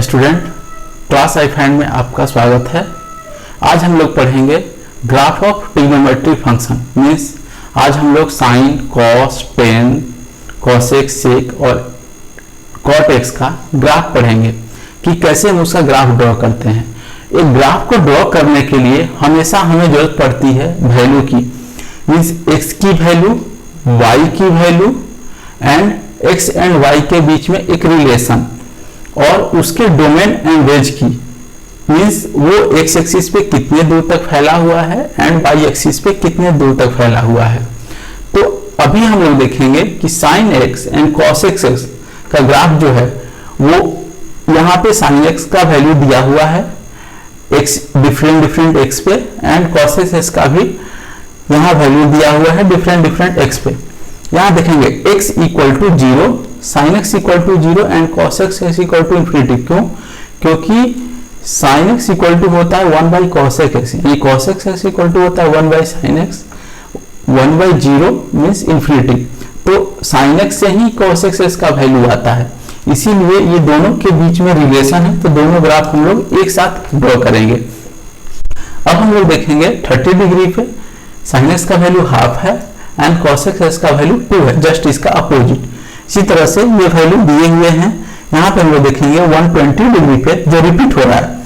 Student, class I find में आपका स्वागत है। आज हम लोग पढ़ेंगे graph of trigonometric function. Means आज हम लोग साइन, कॉस, टेन, कॉसेक, सेक और कॉट एक्स का ग्राफ पढ़ेंगे कि कैसे हम उसका ग्राफ ड्रॉ करते हैं। एक ग्राफ को ड्रॉ करने के लिए हमेशा हमें जरूरत पड़ती है वैल्यू की। मीन्स एक्स की वैल्यू, वाई की value and X and Y के बीच में एक रिलेशन और उसके डोमेन एंड रेंज की। मीन्स वो एक्स एक्सिस पे कितने दूर तक फैला हुआ है एंड वाई एक्सिस पे कितने दूर तक फैला हुआ है। तो अभी हम लोग देखेंगे कि sine x and cos X का ग्राफ जो है वो यहाँ पे साइन एक्स का वैल्यू दिया हुआ है एक्स डिफरेंट एक्स पे एंड कॉस एक्स का भी यहाँ वैल्यू दिया हुआ है डिफरेंट एक्स पे। यहाँ देखेंगे x equal to 0, sine X equal to 0 and cos X equal to infinity. क्यों? क्योंकि साइन एक्स इक्वल टू होता है 1 बाई कॉस एक्स, यानी कॉस एक्स इक्वल टू होता है 1 by sine X, 1 by 0 means infinity. तो साइन एक्स से ही कॉस एक्स का वैल्यू आता है, इसीलिए ये दोनों के बीच में रिलेशन है। तो दोनों ग्राफ हम लोग एक साथ ड्रॉ करेंगे। अब हम लोग देखेंगे 30 डिग्री पे साइन एक्स का वैल्यू हाफ है एंड कॉस एक्स का वैल्यू 2 है, जस्ट इसका अपोजिट। इसी तरह से ये वैल्यू दिए हुए हैं। यहाँ पे हम लोग देखेंगे 120 डिग्री पे जो रिपीट हो रहा है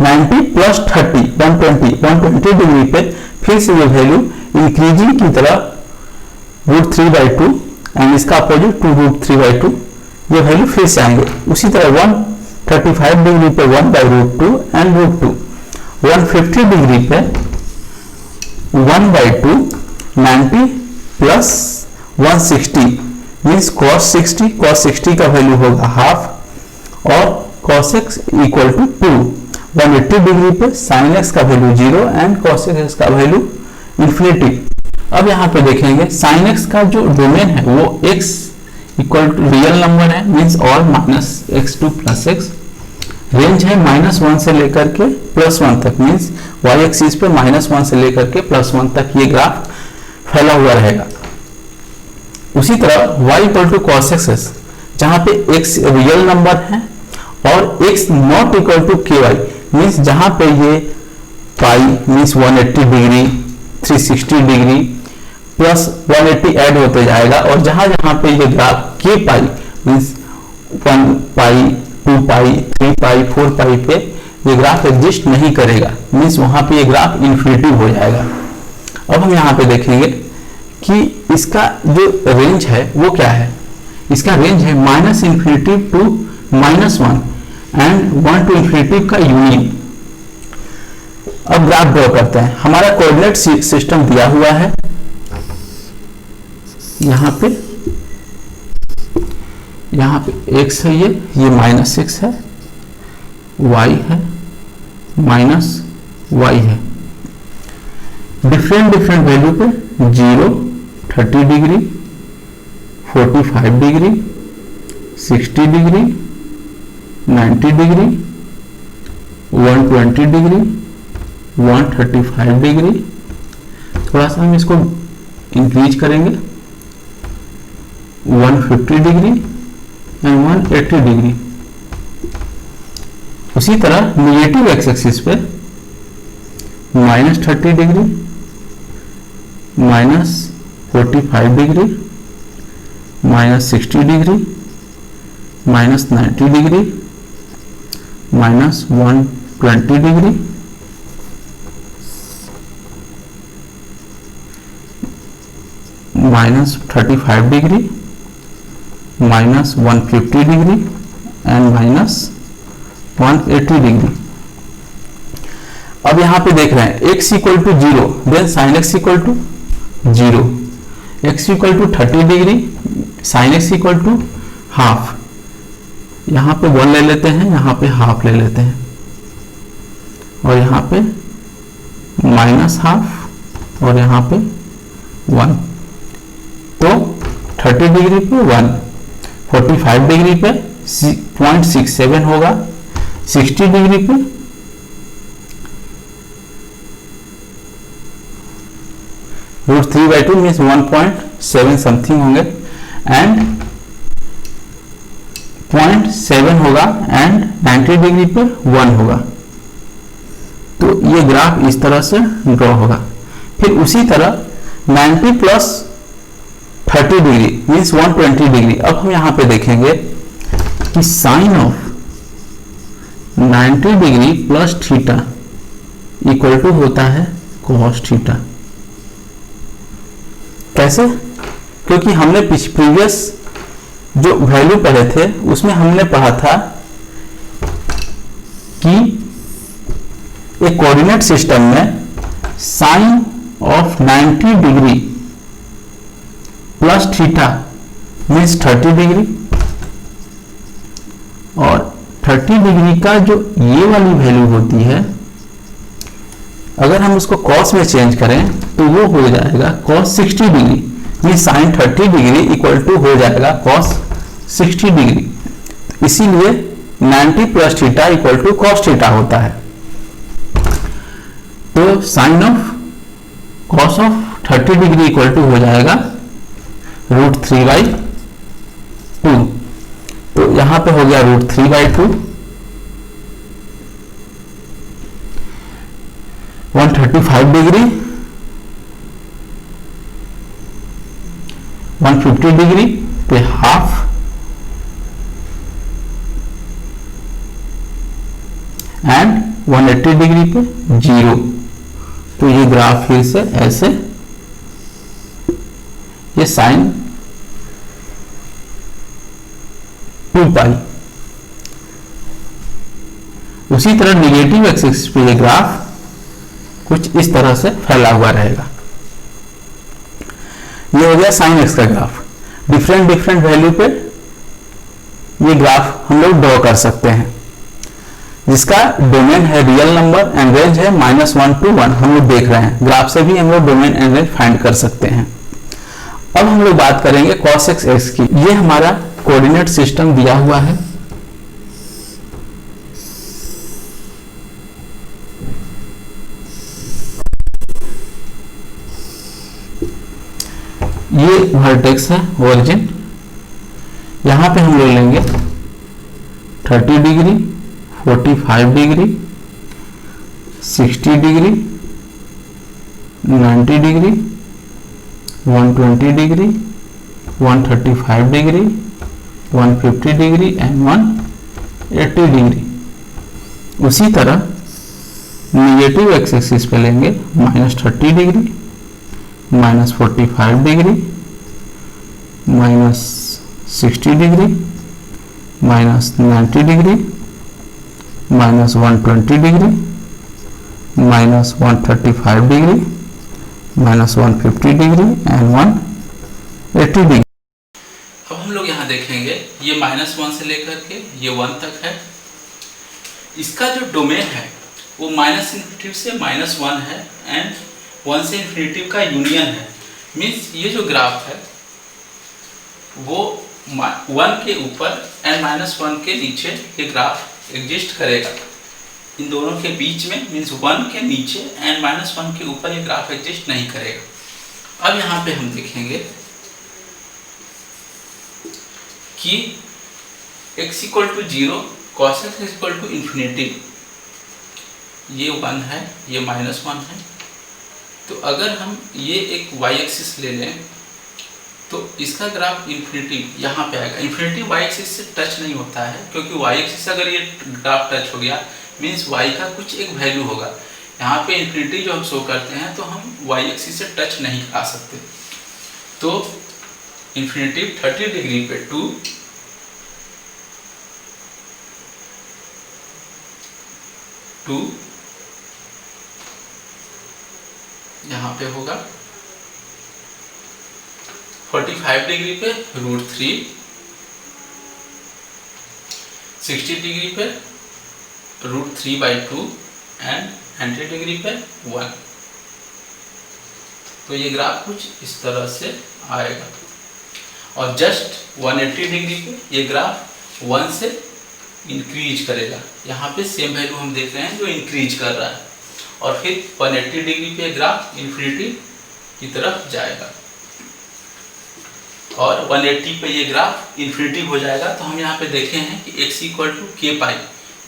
90 प्लस 30 120 डिग्री पे फिर से ये वैल्यू इंक्रीजिंग की तरह √3/2 एंड इसका अपोजिट 2√3/2 ये वैल्यू फिर से आएंगे। उसी तरह 135 डिग्री पे 1/√2 एंड √2, 150 डिग्री पे 1/2, 90 प्लस 160 मीन्स cos 60 का वैल्यू होगा हाफ और cos x equal to 2, 180 degree पे sin x का वैल्यू 0 एंड cos x का वैल्यू इन्फिनिटी। अब यहाँ पे देखेंगे sin x का जो डोमेन है वो x equal to real number है मीन्स और -x2 प्लस x, रेंज है -1 से लेकर के +1 तक मीन्स y एक्सिस पे -1 से लेकर के +1 तक ये ग्राफ फैला हुआ रहेगा। उसी तरह y equal to cos X जहाँ पे x रियल नंबर है और x नॉट इक्वल टू के वाई मीन्स जहाँ पे ये pi means 180 degree 360 degree plus 180 add होते जाएगा और जहाँ जहाँ पे ये ग्राफ के पाई मीन्स 1 पाई 2 पाई 3 पाई 4 पाई पे ये ग्राफ एग्जिस्ट नहीं करेगा मीन्स वहाँ पे ये ग्राफ इन्फिनिटी हो जाएगा। अब हम यहाँ पे देखेंगे कि इसका जो रेंज है वो क्या है। इसका रेंज है -∞ टू -1 एंड 1 टू इन्फिनिटी का यूनियन। अब ग्राफ ड्रॉ करते हैं। हमारा कोऑर्डिनेट सिस्टम दिया हुआ है यहाँ पे x है, ये -x है, y है, -y है। डिफरेंट वैल्यू पे 0, 30 degree, 45 degree, 60 degree, 90 degree, 120 degree, 135 degree. थोड़ा सा हम इसको इंक्रीज करेंगे 150 डिग्री एंड 180 डिग्री। उसी तरह नेगेटिव एक्स एक्सिस पे -30 degree, -45 degree, -60 degree, -90 degree, -120 degree, -35 degree, -150 degree and -180 degree. अब यहाँ पे देख रहे हैं x equal to 0 then sine x equal to 0, x equal to 30 degree, sine x equal to half. यहाँ पे 1 ले लेते हैं, यहाँ पे हाफ ले लेते हैं और यहाँ पे -½ और यहाँ पे 1। तो 30 डिग्री पे 1, 45 डिग्री पे 0.67 होगा, 60 डिग्री पे √3/2 मीन्स 1.7 समथिंग होंगे एंड 7 होगा एंड 90 डिग्री पे 1 होगा। तो ये ग्राफ इस तरह से ड्रॉ होगा। फिर उसी तरह 90 प्लस 30 डिग्री मीन्स 120 डिग्री। अब हम यहाँ पे देखेंगे कि sine of 90 degree plus theta equal to होता है cos थीटा। कैसे? क्योंकि हमने प्रीवियस जो वैल्यू पढ़े थे उसमें हमने पढ़ा था कि एक कोऑर्डिनेट सिस्टम में sine of 90 degree plus theta means 30 degree, और 30 डिग्री का जो ये वाली वैल्यू होती है अगर हम उसको cos में चेंज करें तो वो हो जाएगा cos 60 डिग्री। ये साइन 30 डिग्री इक्वल टू हो जाएगा cos 60 डिग्री। इसीलिए 90 plus theta equal to cos theta होता है। तो sine of cos of 30 degree equal to हो जाएगा √3/2। तो यहां पे हो गया √3/2, 135 डिग्री, 150 डिग्री पे हाफ, एंड 180 डिग्री पे 0। तो ये ग्राफ फिर से ऐसे, ये साइन 2π। उसी तरह निगेटिव एक्सिस पे ये ग्राफ कुछ इस तरह से फैला हुआ रहेगा। ये हो गया साइन एक्स का ग्राफ। डिफरेंट वैल्यू पे ये ग्राफ हम लोग ड्रॉ कर सकते हैं, जिसका डोमेन है रियल नंबर एंड रेंज है -1 to 1। हम लोग देख रहे हैं ग्राफ से भी हम लोग डोमेन एंड रेंज फाइंड कर सकते हैं। अब हम लोग बात करेंगे cos x की। ये हमारा कोऑर्डिनेट सिस्टम दिया हुआ है। ये वर्टेक्स है ओरिजिन। यहां पे हम लोग लेंगे 30 degree, 45 degree, 60 degree, 90 degree, 120 degree, 135 degree, 150 degree and 180 degree. उसी तरह निगेटिव एक्स एक्सिस पे लेंगे -30 degree, -45 degree, -60 degree, -90 degree, -120 degree, -135 degree, -150 degree and 180 degree. अब हम लोग यहाँ देखेंगे ये -1 से लेकर के ये 1 तक है। इसका जो डोमेन है वो -∞ से -1 है एंड 1 से इन्फिनिटी का यूनियन है। मीन्स ये जो ग्राफ है वो 1 के ऊपर एंड -1 के नीचे ये ग्राफ एग्जिस्ट करेगा। इन दोनों के बीच में मीन्स 1 के नीचे एंड -1 के ऊपर ये ग्राफ एग्जिस्ट नहीं करेगा। अब यहाँ पे हम देखेंगे कि x = 0, cos x = इन्फिनिटी। ये 1 है, ये -1 है। तो अगर हम ये एक y एक्सिस ले लें तो इसका ग्राफ इन्फिनिटी यहाँ पे आएगा। इन्फिनिटी y एक्सिस से टच नहीं होता है, क्योंकि y एक्सिस से अगर ये ग्राफ टच हो गया मीन्स y का कुछ एक वैल्यू होगा। यहाँ पे इन्फिनिटी जो हम शो करते हैं तो हम y एक्सिस से टच नहीं आ सकते। तो इन्फिनिटी 30 डिग्री पे 2, 2 यहाँ पे होगा, 45 डिग्री पे √3, 60 डिग्री पे √3/2 एंड 90 डिग्री पे 1। तो ये ग्राफ कुछ इस तरह से आएगा। और जस्ट 180 डिग्री पे ये ग्राफ 1 से इंक्रीज करेगा। यहाँ पे सेम वैल्यू हम देख रहे हैं जो इंक्रीज कर रहा है। और फिर 180 डिग्री पे ग्राफ इन्फिनिटी की तरफ जाएगा। और 180 पे ये ग्राफ इन्फिनिटी हो जाएगा। तो हम यहाँ पे देखे हैं कि x इक्वल टू के पाई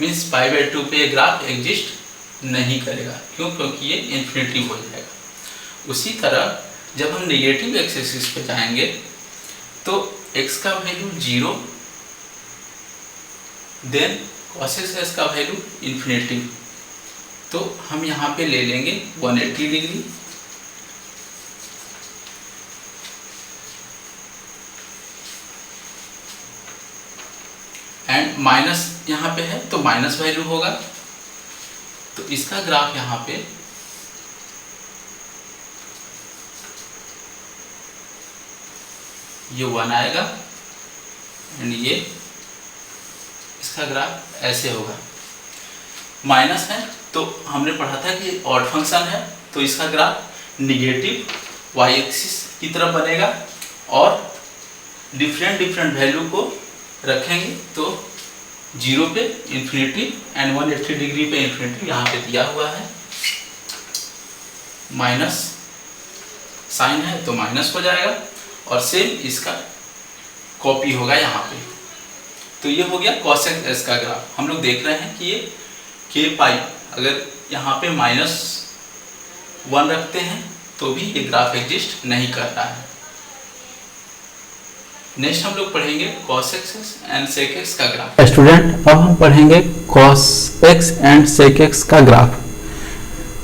मीन्स π/2 पे ये ग्राफ एग्जिस्ट नहीं करेगा। क्यों? क्योंकि ये इन्फिनिटी हो जाएगा। उसी तरह जब हम नेगेटिव एक्स एक्सिस पे जाएंगे तो x का वैल्यू 0 देन cos x का वैल्यू इन्फिनिटी। तो हम यहाँ पे ले लेंगे 180 डिग्री एंड माइनस यहाँ पे है तो माइनस वैल्यू होगा। तो इसका ग्राफ यहाँ पे ये 1 आएगा एंड ये इसका ग्राफ ऐसे होगा। माइनस है तो हमने पढ़ा था कि ऑड फंक्शन है तो इसका ग्राफ निगेटिव वाई एक्सिस की तरफ बनेगा और डिफरेंट वैल्यू को रखेंगे तो 0 पे इन्फिनिटी एंड 180 डिग्री पे इन्फिनिटी यहाँ पे दिया हुआ है। माइनस साइन है तो माइनस हो जाएगा और सेम इसका कॉपी होगा यहाँ पे। तो ये हो गया cos x का ग्राफ। हम लोग देख रहे हैं कि ये के पाई अगर यहाँ पे -1 रखते हैं तो भी ये ग्राफ एग्जिस्ट नहीं कर रहा है। नेक्स्ट हम लोग पढ़ेंगे cos x and sec x का ग्राफ। स्टूडेंट अब हम पढ़ेंगे cos x and sec x का ग्राफ।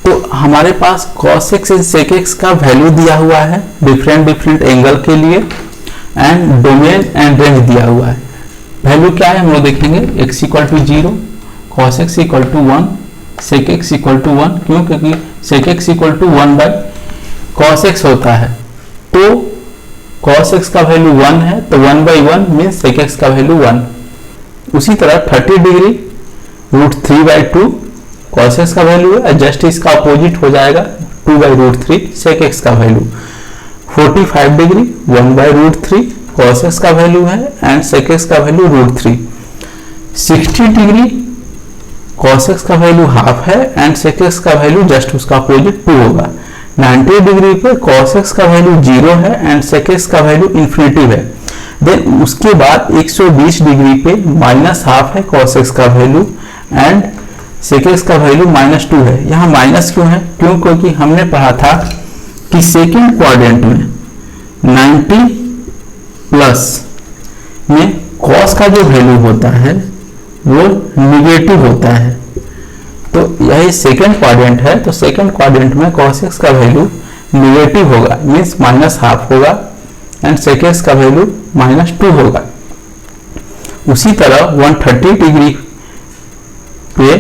तो हमारे पास cos x and sec x का वैल्यू दिया हुआ है डिफरेंट एंगल के लिए एंड डोमेन एंड रेंज दिया हुआ है। वैल्यू क्या है हम लोग देखेंगे। x equal to 0, cos x equal to 1, sec x equal to 1। क्यों? क्योंकि sec x equal to 1 by cos x होता है। तो cos x का वैल्यू 1 है तो 1 बाई 1 मीन्स sec x का वैल्यू 1। उसी तरह 30 डिग्री √3/2 cos x का वैल्यू है, जस्ट इसका अपोजिट हो जाएगा 2/√3 sec x का वैल्यू। 45 डिग्री 1/√3 cos x का वैल्यू है एंड sec x का वैल्यू √3। 60 डिग्री cos x का वैल्यू हाफ है एंड sec x का वैल्यू जस्ट उसका अपोजिट 2 होगा। 90 डिग्री पे cos x का वैल्यू 0 है एंड sec x का वैल्यू इन्फिनिटी है। देन उसके बाद 120 डिग्री पे -½ है cos x का वैल्यू एंड sec x का वैल्यू -2 है। यहाँ माइनस क्यों है? क्यों? क्योंकि हमने पढ़ा था कि सेकेंड क्वाड्रेंट में 90 प्लस में cos का जो वैल्यू होता है वो निगेटिव होता है। तो यही सेकेंड क्वाड्रेंट है तो सेकेंड क्वाड्रेंट में cos x का वैल्यू निगेटिव होगा मीन्स -½ होगा एंड sec x का वैल्यू -2 होगा। उसी तरह 130 डिग्री पे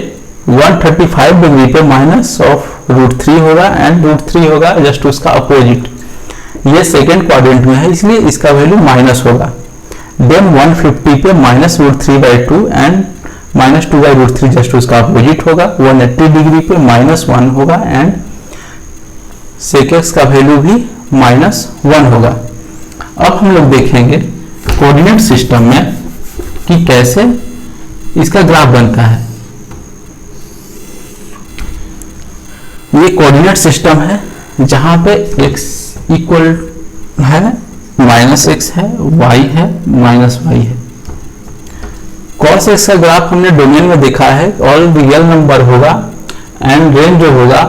135 डिग्री पे -√3 होगा एंड √3 होगा जस्ट उसका अपोजिट। ये सेकेंड क्वाड्रेंट में है इसलिए इसका वैल्यू माइनस होगा। देन 150 पे -√3/2 एंड -2/√3 जस्ट उसका अपोजिट होगा। 180 डिग्री पे -1 होगा एंड sec x का वैल्यू भी -1 होगा। अब हम लोग देखेंगे कोऑर्डिनेट सिस्टम में कि कैसे इसका ग्राफ बनता है। ये कोऑर्डिनेट सिस्टम है जहां पे x इक्वल है -x है, y है -y है। cos x का ग्राफ हमने डोमेन में देखा है और रियल नंबर होगा एंड रेंज जो होगा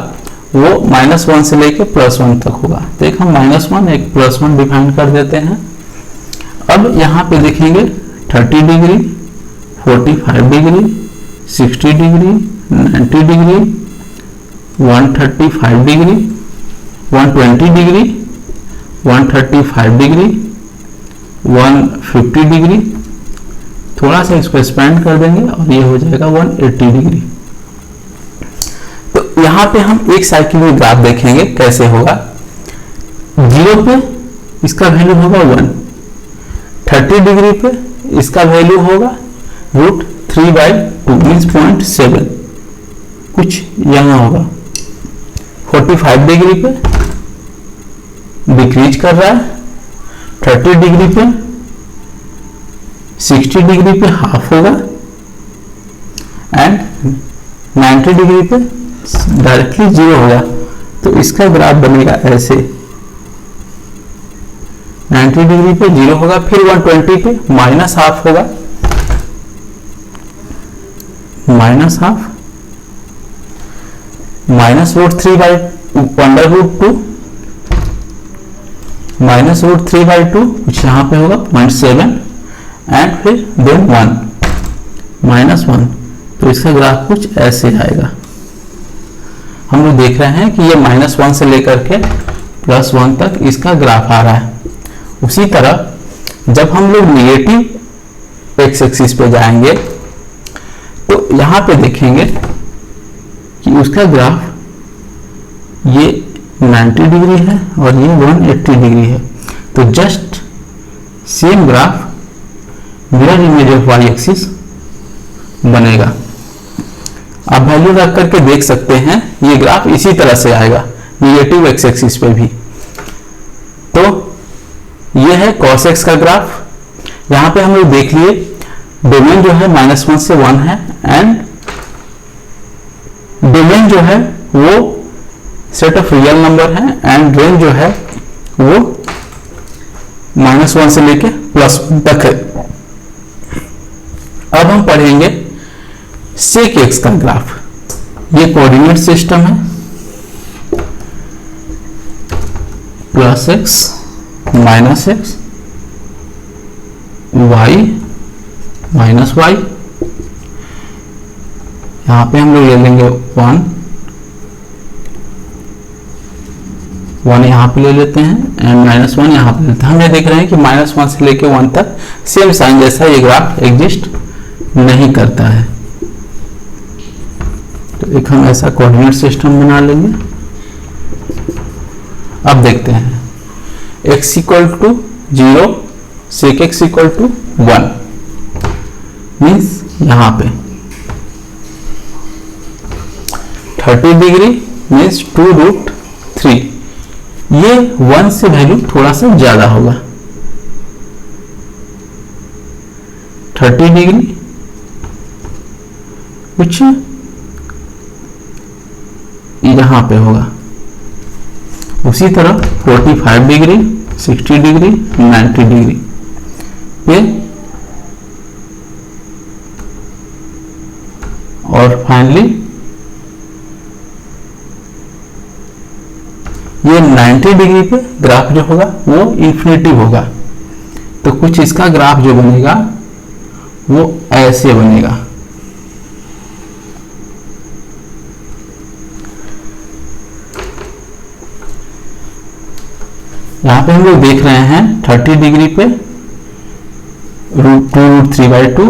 वो -1 से लेके +1 तक होगा। तो एक हम -1 एक +1 डिफाइन कर देते हैं। अब यहाँ पे देखेंगे 30 degree 45 degree 60 degree 90 degree 135 degree 120 degree 135 degree 150 degree. थोड़ा सा इसको एक्सपेंड कर देंगे और ये हो जाएगा 180 डिग्री। तो यहाँ पे हम एक साइकिल में ग्राफ देखेंगे कैसे होगा। 0 पे इसका वैल्यू होगा 1, 30 डिग्री पे इसका वैल्यू होगा √3/2 मीन्स 0.7 कुछ यहाँ होगा। 45 डिग्री पे डिक्रीज कर रहा है, 30 डिग्री पे 60 डिग्री पे हाफ होगा एंड 90 डिग्री पे डायरेक्टली 0 होगा। तो इसका ग्राफ बनेगा ऐसे। 90 डिग्री पे 0 होगा, फिर 120 पे माइनस हाफ होगा, माइनस हाफ, माइनस √3/√2, माइनस √3/2 कुछ यहाँ पे होगा 0.7 एंड फिर देन 1 -1। तो इसका ग्राफ कुछ ऐसे आएगा। हम लोग देख रहे हैं कि ये -1 से लेकर के +1 तक इसका ग्राफ आ रहा है। उसी तरह जब हम लोग निगेटिव एक्स एक्सिस पे जाएंगे तो यहाँ पे देखेंगे कि उसका ग्राफ ये 90 डिग्री है और ये 180 डिग्री है। तो just same graph mirror image of Y axis बनेगा। आप वैल्यू रख करके देख सकते हैं, ये ग्राफ इसी तरह से आएगा निगेटिव एक्स एक्सिस पे भी। तो ये है cos x का ग्राफ। यहाँ पे हम लोग देख लिए डोमेन जो है -1 से 1 है एंड डोमेन जो है वो सेट ऑफ रियल नंबर है एंड रेंज जो है वो -1 से लेके +1 तक है। अब हम पढ़ेंगे sec x का ग्राफ। ये कोऑर्डिनेट सिस्टम है, +x -x y -y। यहां पे हम लोग ले लेंगे 1 यहां पे ले लेते हैं एंड -1 यहां पे लेते हैं। हम ये देख रहे हैं कि -1 से लेके 1 तक सेम साइन जैसा ये ग्राफ एग्जिस्ट नहीं करता है। तो एक हम ऐसा कोऑर्डिनेट सिस्टम बना लेंगे। अब देखते हैं x = 0 sec x = 1 मीन्स यहां पे 30 डिग्री मीन्स 2√3। ये 1 से वैल्यू थोड़ा सा ज्यादा होगा, 30 डिग्री कुछ यहां पे होगा। उसी तरह 45 डिग्री 60 डिग्री 90 डिग्री पे और फाइनली ये 90 डिग्री पे ग्राफ जो होगा वो इंफिनिटिव होगा। तो कुछ इसका ग्राफ जो बनेगा वो ऐसे बनेगा। यहां पे हम लोग देख रहे हैं 30 डिग्री पे √3/2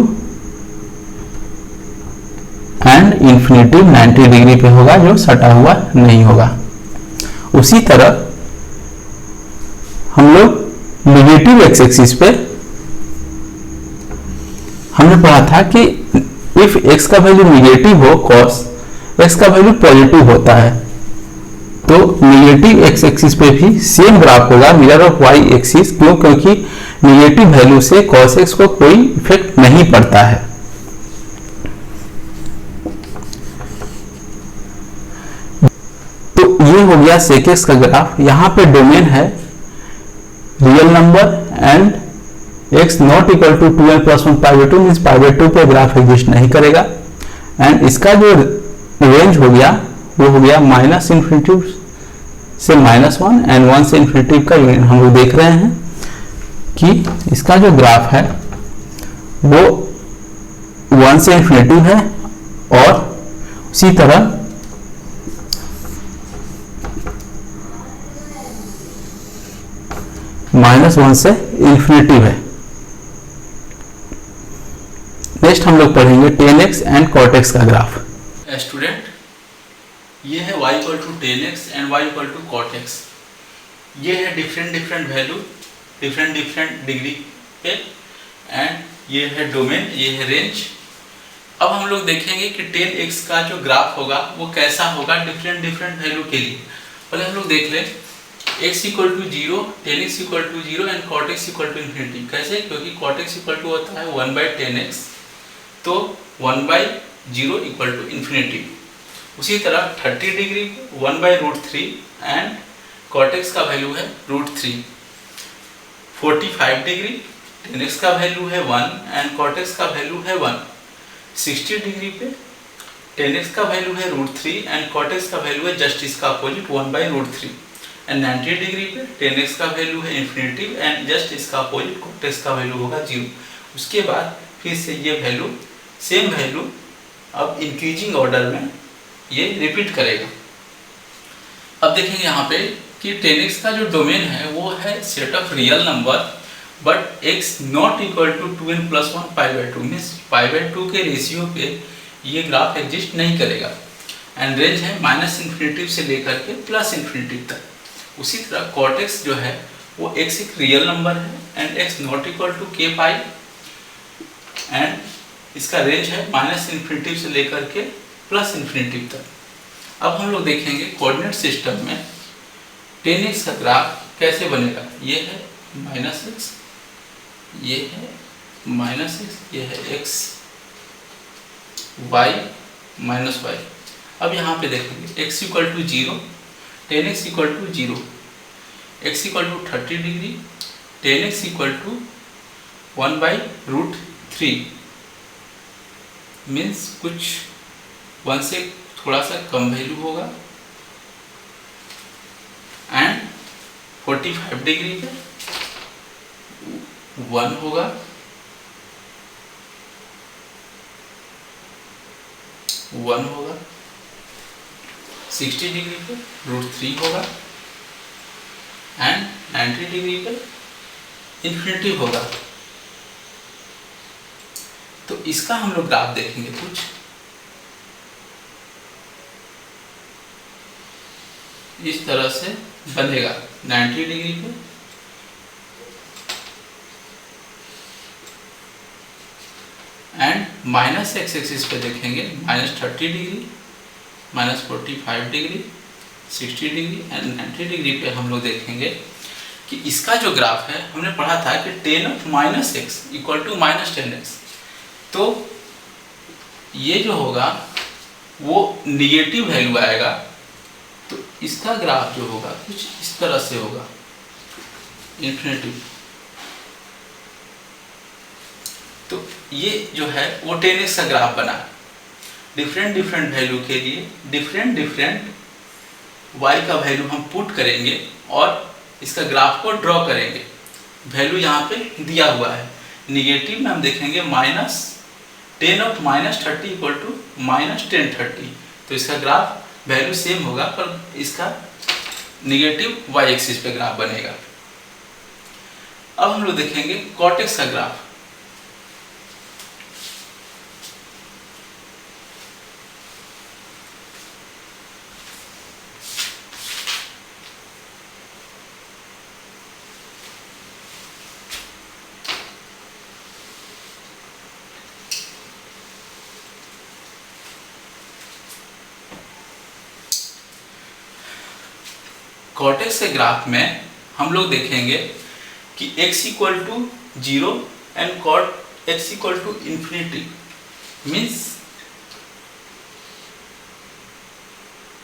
एंड इंफिनिटिव 90 डिग्री पे होगा जो सटा हुआ नहीं होगा। उसी तरह हम लोग निगेटिव एक्स एक्सिस पे हमने पढ़ा था कि इफ x का वैल्यू निगेटिव हो cos x का वैल्यू पॉजिटिव होता है। तो निगेटिव एक्स एक्सिस पे भी सेम ग्राफ होगा मिरर ऑफ वाई एक्सिस। क्यों? क्योंकि निगेटिव वैल्यू से cos x को कोई इफेक्ट नहीं पड़ता है। तो ये हो गया sec x का ग्राफ। यहां पे डोमेन है real number and x not equal to 2n + 1 π/2 means π/2 पे ग्राफ एग्जिस्ट नहीं करेगा। एंड इसका जो रेंज हो गया वो हो गया -∞ से -1 एंड 1 से इंफिनिटी का यूनियन। हम लोग देख रहे हैं कि इसका जो ग्राफ है वो 1 से इंफिनिटी है और उसी तरह -1 से इंफिनिटी है। नेक्स्ट हम लोग पढ़ेंगे tan x and cot x का ग्राफ। स्टूडेंट, ये है y = 10x and y = cot x। ये है डिफरेंट वैल्यू डिफरेंट डिग्री पे एंड ये है डोमेन, ये है रेंज। अब हम लोग देखेंगे कि tan x का जो ग्राफ होगा वो कैसा होगा डिफरेंट वैल्यू के लिए। पहले हम लोग देख लें x = 0 tan x = 0 and cot x = infinity. कैसे? क्योंकि cot x होता है 1/10x, तो 1/0 = इंफिनिटी। उसी तरह 30 डिग्री 1/√3 एंड cot x का वैल्यू है √3। 45 डिग्री, tan x का वैल्यू है 1 एंड cot x का वैल्यू है 1। 60 डिग्री पे tan x का वैल्यू है √3 एंड cot x का वैल्यू है जस्ट इसका अपोजिट 1/√3। एंड 90 डिग्री पे tan x का वैल्यू है इन्फिनिटी एंड जस्ट इसका अपोजिट cot x का वैल्यू होगा 0। उसके बाद फिर से ये वैल्यू सेम वैल्यू अब इंक्रीजिंग ऑर्डर में ये रिपीट करेगा। अब देखेंगे यहाँ पे कि tan x का जो डोमेन है वो है set of real number but x not equal to 2n + 1 π/2 means π/2 के रेशियो पे ये ग्राफ एग्जिस्ट नहीं करेगा। एंड रेंज है -∞ से लेकर के +∞ तक। उसी तरह cot x जो है वो x एक रियल नंबर है and x not equal to k π and इसका रेंज है -∞ से लेकर के +∞ तक। अब हम लोग देखेंगे कोऑर्डिनेट सिस्टम में tan x का ग्राफ कैसे बनेगा। ये है -x, ये है -x, ये है x, y -y। अब यहाँ पे देखेंगे x = 0, tan x = 0, x = 30 degree, tan x = 1/√3 means कुछ 1 से थोड़ा सा कम वैल्यू होगा। एंड 45 डिग्री पे 1 होगा, 1 होगा, 60 डिग्री पे √3 होगा एंड 90 डिग्री पे इन्फिनिटी होगा। तो इसका हम लोग ग्राफ देखेंगे कुछ इस तरह से बनेगा। 90 डिग्री पे एंड -x एक्सिस पे देखेंगे -30 degree, -45 degree, 60 degree and 90 degree पे हम लोग देखेंगे कि इसका जो ग्राफ है हमने पढ़ा था कि tan of -x = -10x। तो ये जो होगा वो निगेटिव वैल्यू आएगा। तो इसका ग्राफ जो होगा कुछ इस तरह से होगा, इन्फिनिटी। तो ये जो है वो tan x का ग्राफ बना। डिफरेंट वैल्यू के लिए डिफरेंट y का वैल्यू हम पुट करेंगे और इसका ग्राफ को ड्रॉ करेंगे। वैल्यू यहाँ पे दिया हुआ है। निगेटिव में हम देखेंगे tan of -30 = -1030। तो इसका ग्राफ वैल्यू सेम होगा पर इसका निगेटिव y एक्सिस पे ग्राफ बनेगा। अब हम लोग देखेंगे cot x का ग्राफ। cot x के ग्राफ में हम लोग देखेंगे कि x = 0 and cot x = infinity means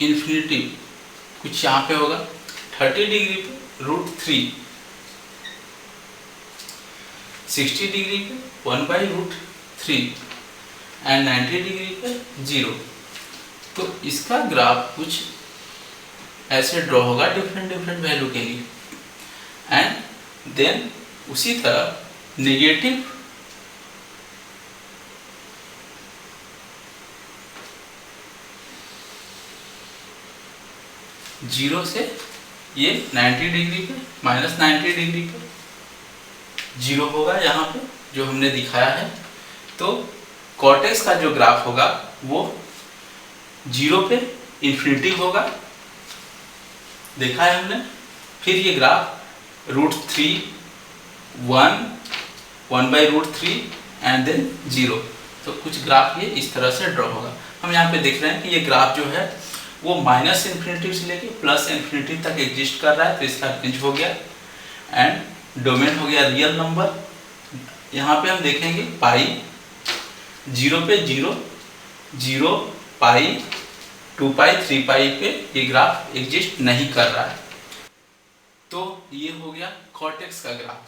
infinity कुछ यहाँ पे होगा। 30 डिग्री पे √3, 60 डिग्री पे 1/√3 एंड 90 डिग्री पे 0। तो इसका ग्राफ कुछ ऐसे ड्रॉ होगा डिफरेंट वैल्यू के लिए। एंड देन उसी तरह नेगेटिव जीरो से ये 90 डिग्री पे -90 डिग्री पे 0 होगा यहाँ पे जो हमने दिखाया है। तो cot x का जो ग्राफ होगा वो 0 पे इन्फिनिटी होगा, देखा है हमने। फिर ये ग्राफ √3, 1, 1/√3 एंड देन 0। तो कुछ ग्राफ ये इस तरह से ड्रॉ होगा। हम यहाँ पे देख रहे हैं कि ये ग्राफ जो है वो -∞ से लेके +∞ तक एग्जिस्ट कर रहा है। तो इसका रेंज हो गया एंड डोमेन हो गया रियल नंबर। यहाँ पे हम देखेंगे पाई 0 पे 0, 0 पाई 2 पाई 3 पाई पे ये ग्राफ एग्जिस्ट नहीं कर रहा है। तो ये हो गया cot x का ग्राफ।